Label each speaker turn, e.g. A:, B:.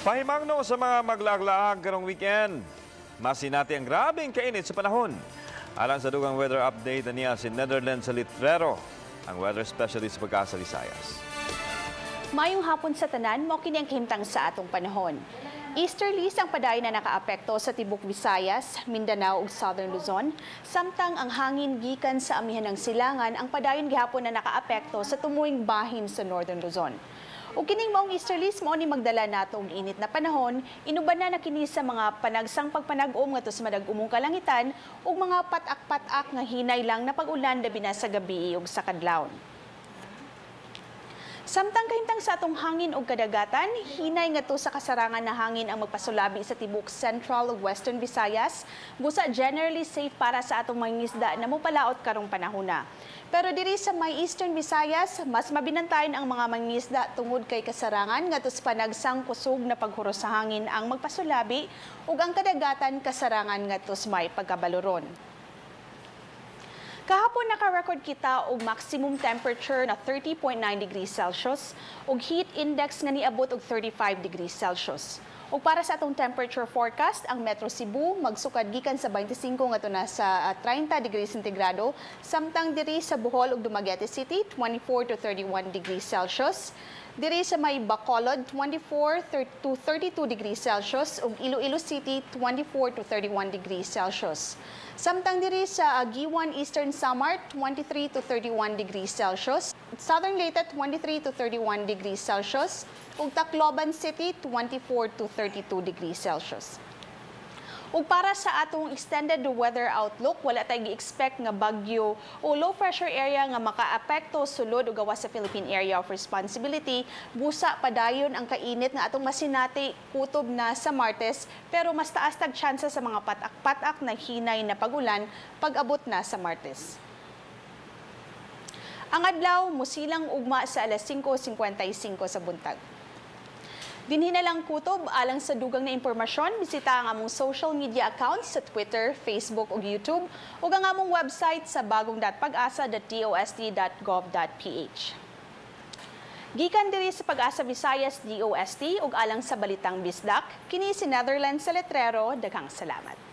A: Pahimangno sa mga maglaglaag karong weekend. Masinati ang grabing kainit sa panahon. Alang sa dugang weather update niya si Netherlands sa Litrero, ang weather specialist sa Pag-asa Visayas.
B: Mayong hapon sa tanan, mo kini ang kahimtang sa atong panahon. Easterlies ang padayon na nakaapekto sa tibok Visayas, Mindanao ug Southern Luzon, samtang ang hangin gikan sa amihan ng silangan ang padayon gihapon na nakaapekto sa tumuing bahin sa Northern Luzon. Ug kining maong easterlies mao ni magdala nato og init na panahon, inuban na kini sa mga panagsang pagpanag-om ngadto sa madag-umong kalangitan ug mga patak-patak nga hinay lang na pag-ulan labi na sa gabi ug sa kadlawon. Samtang kahimtang sa atong hangin ug kadagatan, hinay ngadto sa kasarangan na hangin ang magpasulabi sa tibok Central ug Western Visayas, busa generally safe para sa atong mga isda na mopalaot karong panahona. Pero diri sa may Eastern Visayas, mas mabinantayan ang mga mangingisda tungod kay kasarangan ngadto sa panagsang kusog na paghuros sa hangin ang magpasulabi ug ang kadagatan kasarangan ngadto sa may pagkabaluron. Kahapon naka-record kita og maximum temperature na 30.9 degrees Celsius ug heat index nga niabot og 35 degrees Celsius. Ug para sa atong temperature forecast, ang Metro Cebu magsukad gikan sa 25 ngadto na sa 30 degrees centigrado, samtang diri sa Bohol ug Dumaguete City 24 to 31 degrees Celsius. Diri sa may Bacolod 24 to 32 degrees Celsius ug Iloilo City 24 to 31 degrees Celsius. Samtang diri sa Aguiwan Eastern Samar 23 to 31 degrees Celsius, Southern Leyte 23 to 31 degrees Celsius ug Tacloban City 24 to 32 degrees Celsius. Ug para sa atong extended weather outlook, wala tayong gi-expect nga bagyo o low pressure area nga makaapekto sulod o gawas sa Philippine Area of Responsibility. Busa padayon ang kainit nga atong masinati kutob na sa Martes, pero mas taas tag tsansa sa mga patak-patak na hinay na pag-ulan pag-abot na sa Martes. Ang adlaw musilang ugma sa alas 5:55 sa buntag. Dinhi na lang kutob alang sa dugang na impormasyon, bisita ang among social media accounts sa Twitter, Facebook ug YouTube ug ang among website sa bagong.pagasa.dost.gov.ph. Gikan diri sa Pag-asa Visayas DOST ug alang sa Balitang Bisdak, kini si Netherlands sa Litrero, daghang salamat.